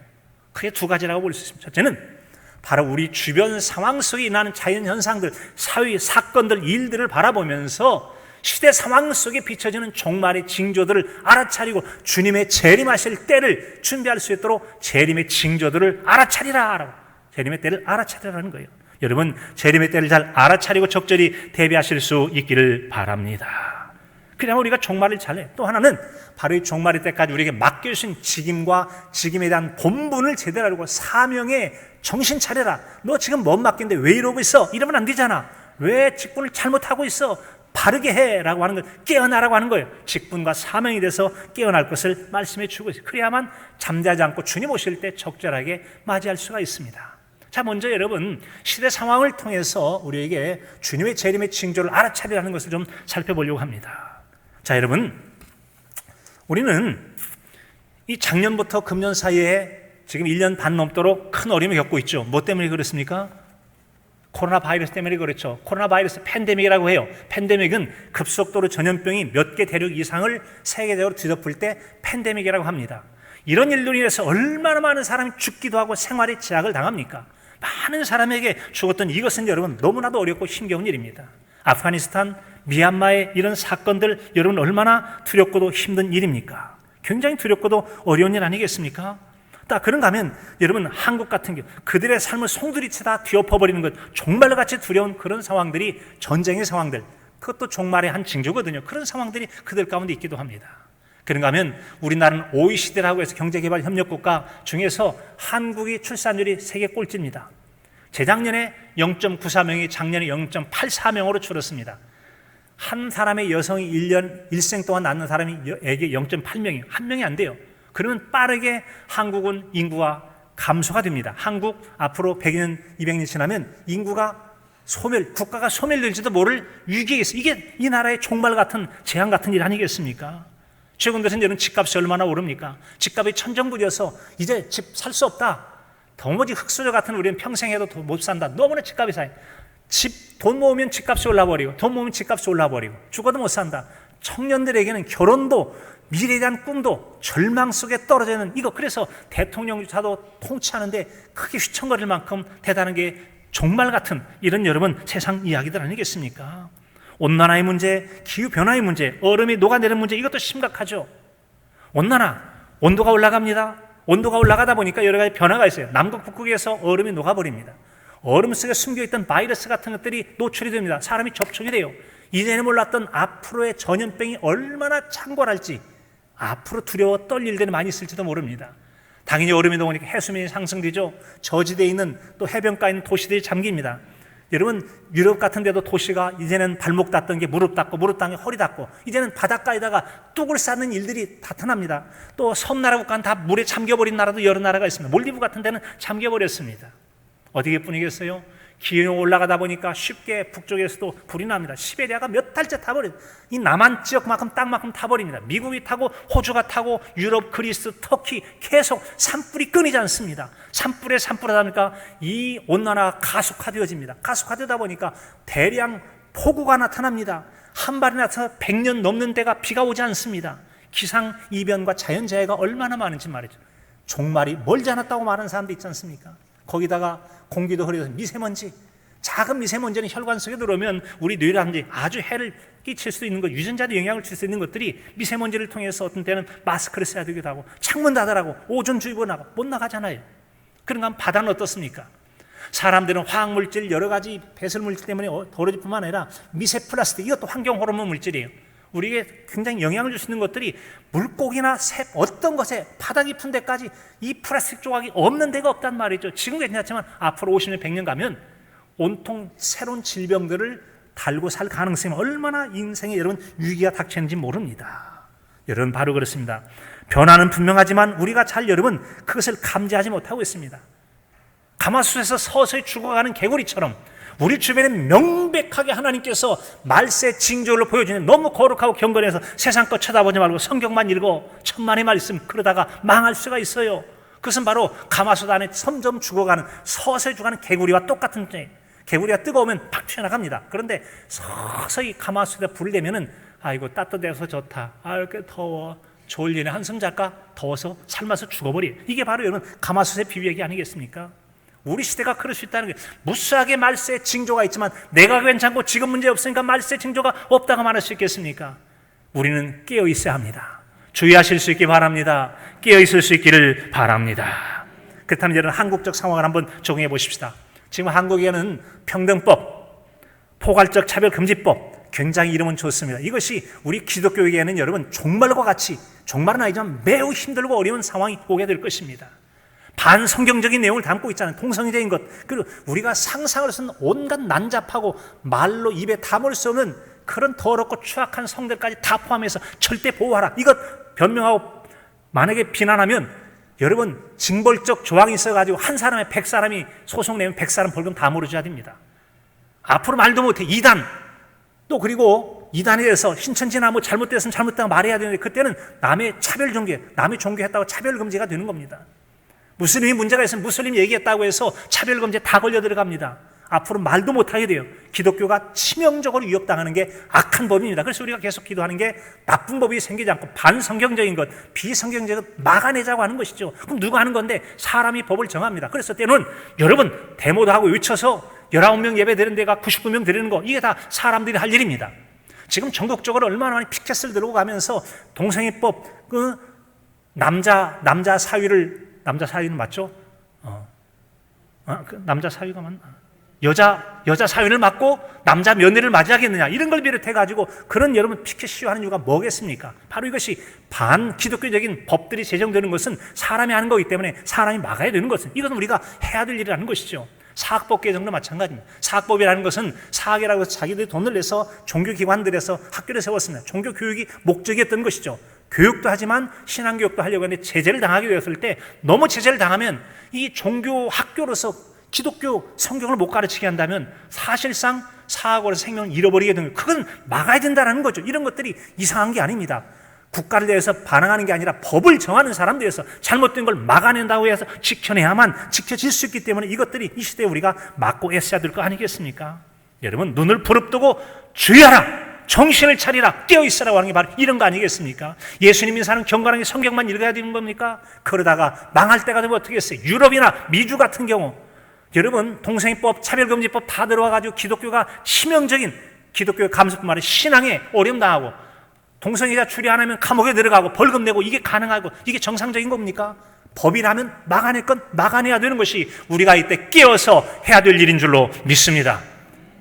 크게 두 가지라고 볼 수 있습니다. 첫째는 바로 우리 주변 상황 속에 일어나는 자연 현상들, 사회 사건들, 일들을 바라보면서 시대 상황 속에 비춰지는 종말의 징조들을 알아차리고 주님의 재림하실 때를 준비할 수 있도록 재림의 징조들을 알아차리라, 재림의 때를 알아차리라는 거예요. 여러분, 재림의 때를 잘 알아차리고 적절히 대비하실 수 있기를 바랍니다. 그래야만 우리가 종말을 잘해. 또 하나는 바로 이 종말의 때까지 우리에게 맡겨주신 직임과 직임에 대한 본분을 제대로 알고 사명에 정신 차려라. 너 지금 뭔 맡긴데 왜 이러고 있어? 이러면 안 되잖아. 왜 직분을 잘못하고 있어? 바르게 해라고 하는 것, 깨어나라고 하는 거예요. 직분과 사명이 돼서 깨어날 것을 말씀해 주고 있어요. 그래야만 잠자지 않고 주님 오실 때 적절하게 맞이할 수가 있습니다. 자, 먼저 여러분, 시대 상황을 통해서 우리에게 주님의 재림의 징조를 알아차리라는 것을 좀 살펴보려고 합니다. 자, 여러분, 우리는 이 작년부터 금년 사이에 지금 1년 반 넘도록 큰 어려움을 겪고 있죠. 뭐 때문에 그렇습니까? 코로나 바이러스 때문에 그렇죠. 코로나 바이러스 팬데믹이라고 해요. 팬데믹은 급속도로 전염병이 몇 개 대륙 이상을 세계적으로 뒤덮을 때 팬데믹이라고 합니다. 이런 일로 인해서 얼마나 많은 사람이 죽기도 하고 생활에 제약을 당합니까? 많은 사람에게 죽었던 이것은 여러분 너무나도 어렵고 힘겨운 일입니다. 아프가니스탄, 미얀마의 이런 사건들 여러분 얼마나 두렵고도 힘든 일입니까? 굉장히 두렵고도 어려운 일 아니겠습니까? 그런가 하면 여러분, 한국 같은 경우 그들의 삶을 송두리째 다 뒤엎어버리는 것, 종말같이 두려운 그런 상황들이, 전쟁의 상황들, 그것도 종말의 한 징조거든요. 그런 상황들이 그들 가운데 있기도 합니다. 그런가 하면 우리나라는 OECD라고 해서 경제개발협력국가 중에서 한국이 출산율이 세계 꼴찌입니다. 재작년에 0.94명이 작년에 0.84명으로 줄었습니다. 한 사람의 여성이 일생 동안 낳는 사람에게 0.8명이에요. 한 명이 안 돼요. 그러면 빠르게 한국은 인구가 감소가 됩니다. 한국 앞으로 100년, 200년 지나면 인구가 국가가 소멸될지도 모를 위기에 있어요. 이게 이 나라의 종말 같은, 재앙 같은 일 아니겠습니까? 최근 들어서 여러분 집값이 얼마나 오릅니까? 집값이 천정부지여서 이제 집 살 수 없다. 도무지 흙수저 같은 우리는 평생 해도 못 산다. 너무나 집값이 싸요. 돈 모으면 집값이 올라버리고, 돈 모으면 집값이 올라버리고, 죽어도 못 산다. 청년들에게는 결혼도, 미래에 대한 꿈도 절망 속에 떨어져 있는 이거, 그래서 대통령조차도 통치하는데 크게 휘청거릴 만큼 대단한 게 종말 같은 이런 여러분 세상 이야기들 아니겠습니까? 온난화의 문제, 기후변화의 문제, 얼음이 녹아내리는 문제, 이것도 심각하죠. 온난화, 온도가 올라갑니다. 온도가 올라가다 보니까 여러 가지 변화가 있어요. 남극, 북극에서 얼음이 녹아버립니다. 얼음 속에 숨겨있던 바이러스 같은 것들이 노출이 됩니다. 사람이 접촉이 돼요. 이전에 몰랐던 앞으로의 전염병이 얼마나 창궐할지, 앞으로 두려워 떨릴 일들이 많이 있을지도 모릅니다. 당연히 얼음이 녹으니까 해수면이 상승되죠. 저지대에 있는 또 해변가에 있는 도시들이 잠깁니다. 여러분, 유럽 같은 데도 도시가 이제는 발목 닿던 게 무릎 닿고, 무릎 닿은 게 허리 닿고, 이제는 바닷가에다가 뚝을 쌓는 일들이 나타납니다. 또 섬나라 국가는 다 물에 잠겨버린 나라도 여러 나라가 있습니다. 몰디브 같은 데는 잠겨버렸습니다. 어디게 뿐이겠어요? 기온이 올라가다 보니까 쉽게 북쪽에서도 불이 납니다. 시베리아가 몇 달째 타버려요. 이 남한 지역만큼 땅만큼 타버립니다. 미국이 타고, 호주가 타고, 유럽, 그리스, 터키 계속 산불이 끊이지 않습니다. 산불에 산불하다 보니까 이 온난화가 가속화되어집니다. 가속화되다 보니까 대량 폭우가 나타납니다. 한 발이 나타나서 100년 넘는 데가 비가 오지 않습니다. 기상이변과 자연재해가 얼마나 많은지 말이죠. 종말이 멀지 않았다고 말하는 사람도 있지 않습니까? 거기다가 공기도 흐려서 미세먼지, 작은 미세먼지는 혈관 속에 들어오면 우리 뇌라든지 아주 해를 끼칠 수 있는 것, 유전자도 영향을 줄 수 있는 것들이 미세먼지를 통해서 어떤 때는 마스크를 써야 되기도 하고, 창문 닫으라고 오존주의보 나가 못 나가잖아요. 그런가 하면 바다는 어떻습니까? 사람들은 화학물질, 여러 가지 배설물질 때문에 더러질 뿐만 아니라 미세 플라스틱, 이것도 환경 호르몬 물질이에요. 우리에게 굉장히 영향을 줄 수 있는 것들이 물고기나 새, 어떤 것에 바다 깊은 데까지 이 플라스틱 조각이 없는 데가 없단 말이죠. 지금 괜찮지만 앞으로 50년, 100년 가면 온통 새로운 질병들을 달고 살 가능성이 얼마나 인생에 여러분 위기가 닥치는지 모릅니다. 여러분 바로 그렇습니다. 변화는 분명하지만 우리가 잘 여러분 그것을 감지하지 못하고 있습니다. 가마솥에서 서서히 죽어가는 개구리처럼 우리 주변에 명백하게 하나님께서 말세 징조를 보여주는 너무 거룩하고 경건해서 세상 것 쳐다보지 말고 성경만 읽어 천만의 말씀 그러다가 망할 수가 있어요. 그것은 바로 가마솥 안에 점점 죽어가는 서서히 죽어가는 개구리와 똑같은 죄. 개구리가 뜨거우면 팍 튀어나갑니다. 그런데 서서히 가마솥에 불을 내면은 아이고 따뜻해서 좋다. 아 이렇게 더워. 졸리네 한숨 잘까? 더워서 삶아서 죽어버려. 이게 바로 여러분 가마솥의 비유얘기 아니겠습니까? 우리 시대가 그럴 수 있다는 게 무수하게 말세의 징조가 있지만 내가 괜찮고 지금 문제 없으니까 말세의 징조가 없다고 말할 수 있겠습니까? 우리는 깨어 있어야 합니다. 주의하실 수 있기 바랍니다. 깨어 있을 수 있기를 바랍니다. 그렇다면 여러분 한국적 상황을 한번 적용해 보십시다. 지금 한국에는 평등법, 포괄적 차별금지법 굉장히 이름은 좋습니다. 이것이 우리 기독교에게는 여러분 종말과 같이 종말은 아니지만 매우 힘들고 어려운 상황이 오게 될 것입니다. 반성경적인 내용을 담고 있잖아요. 동성애적인 것. 그리고 우리가 상상할 수 있는 온갖 난잡하고 말로 입에 담을 수 없는 그런 더럽고 추악한 성들까지 다 포함해서 절대 보호하라. 이것 변명하고 만약에 비난하면 여러분 징벌적 조항이 있어가지고 한 사람에 100사람이 소송 내면 100사람 벌금 다 물어줘야 됩니다. 앞으로 말도 못해. 이단 또 그리고 이단에 대해서 신천지나 뭐 잘못됐으면 잘못됐다고 말해야 되는데 그때는 남의 차별 종교, 남의 종교했다고 차별 금지가 되는 겁니다. 무슬림이 문제가 있으면 무슬림 얘기했다고 해서 차별 금지에 다 걸려 들어갑니다. 앞으로 말도 못하게 돼요. 기독교가 치명적으로 위협당하는 게 악한 법입니다. 그래서 우리가 계속 기도하는 게 나쁜 법이 생기지 않고 반성경적인 것, 비성경적인 것 막아내자고 하는 것이죠. 그럼 누가 하는 건데 사람이 법을 정합니다. 그래서 때는 여러분 데모도 하고 외쳐서 19명 예배 드리는 데가 99명 드리는 거 이게 다 사람들이 할 일입니다. 지금 전국적으로 얼마나 많이 피켓을 들고 가면서 동성애법 남자 사위는 맞죠? 남자 사위가 맞나? 여자 사위를 맞고 남자 며느리를 맞이하겠느냐 이런 걸 비롯해가지고 그런 여러분 피켓 시위하는 이유가 뭐겠습니까? 바로 이것이 반기독교적인 법들이 제정되는 것은 사람이 하는 거기 때문에 사람이 막아야 되는 것은 이것은 우리가 해야 될 일이라는 것이죠. 사학법 개정도 마찬가지입니다. 사학법이라는 것은 사학이라고 해서 자기들이 돈을 내서 종교기관들에서 학교를 세웠습니다. 종교교육이 목적이었던 것이죠. 교육도 하지만 신앙교육도 하려고 하는데 제재를 당하게 되었을 때 너무 제재를 당하면 이 종교 학교로서 기독교 성경을 못 가르치게 한다면 사실상 사학으로서 생명을 잃어버리게 되는 거예요. 그건 막아야 된다는 거죠. 이런 것들이 이상한 게 아닙니다. 국가를 대해서 반항하는 게 아니라 법을 정하는 사람들에서 잘못된 걸 막아낸다고 해서 지켜내야만 지켜질 수 있기 때문에 이것들이 이 시대에 우리가 막고 애써야 될 거 아니겠습니까? 여러분 눈을 부릅뜨고 주의하라! 정신을 차리라! 깨어있으라고 하는 게 바로 이런 거 아니겠습니까? 예수님이 사는 경건하게 성경만 읽어야 되는 겁니까? 그러다가 망할 때가 되면 어떻게 했어요? 유럽이나 미주 같은 경우 여러분 동성애법, 차별금지법 다 들어와가지고 기독교가 치명적인 기독교의 감수뿐만 아니라 신앙에 어려움 당하고 동성애자 추리 안 하면 감옥에 들어가고 벌금 내고 이게 가능하고 이게 정상적인 겁니까? 법이라면 막아낼 건 막아내야 되는 것이 우리가 이때 깨어서 해야 될 일인 줄로 믿습니다.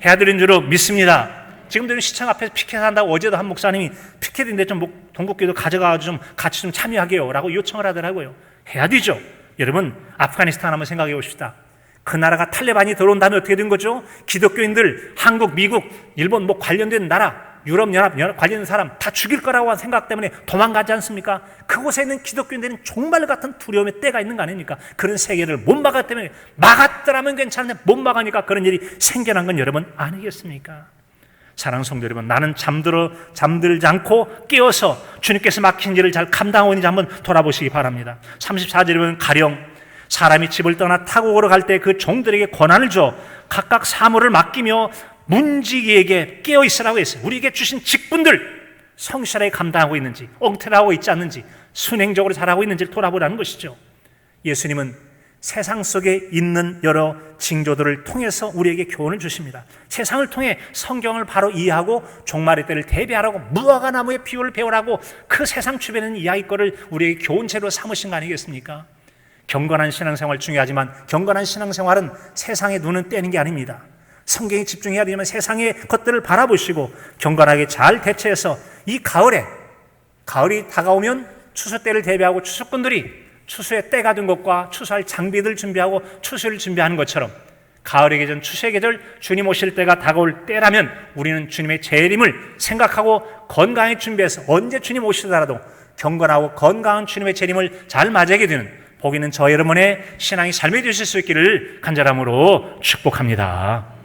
해야 될 일인 줄로 믿습니다. 지금도 시청 앞에서 피켓한다고 어제도 한 목사님이 피켓인데 좀 동국교도 가져가서 좀 같이 좀 참여하게요 라고 요청을 하더라고요. 해야 되죠. 여러분 아프가니스탄 한번 생각해 봅시다. 그 나라가 탈레반이 들어온 다음에 어떻게 된 거죠? 기독교인들 한국, 미국, 일본 뭐 관련된 나라 유럽연합 관련된 사람 다 죽일 거라고 하는 생각 때문에 도망가지 않습니까? 그곳에 있는 기독교인들은 종말 같은 두려움의 때가 있는 거 아닙니까? 그런 세계를 못 막았기 때문에 막았더라면 괜찮은데 못 막으니까 그런 일이 생겨난 건 여러분 아니겠습니까? 사랑하는 성도 여러분, 나는 잠들지 않고 깨어서 주님께서 맡긴 일을 잘 감당하고 있는지 한번 돌아보시기 바랍니다. 34절에 보면 가령 사람이 집을 떠나 타고 걸어갈 때 그 종들에게 권한을 줘 각각 사물을 맡기며 문지기에게 깨어있으라고 했어요. 우리에게 주신 직분들 성실하게 감당하고 있는지 엉터리하고 있지 않는지 순행적으로 잘하고 있는지를 돌아보라는 것이죠. 예수님은 세상 속에 있는 여러 징조들을 통해서 우리에게 교훈을 주십니다. 세상을 통해 성경을 바로 이해하고 종말의 때를 대비하라고 무화과 나무의 비유를 배우라고 그 세상 주변에 있는 이야기거리를 우리에게 교훈체로 삼으신 거 아니겠습니까? 경건한 신앙생활 중요하지만 경건한 신앙생활은 세상의 눈은 떼는 게 아닙니다. 성경에 집중해야 되면 세상의 것들을 바라보시고 경건하게 잘 대처해서 이 가을이 다가오면 추수 때를 대비하고 추수꾼들이 추수의 때가 된 것과 추수할 장비들 준비하고 추수를 준비하는 것처럼 가을의 계절, 추수의 계절, 주님 오실 때가 다가올 때라면 우리는 주님의 재림을 생각하고 건강히 준비해서 언제 주님 오시더라도 경건하고 건강한 주님의 재림을 잘 맞이하게 되는 복 있는 저 여러분의 신앙이 삶이 되실 수 있기를 간절함으로 축복합니다.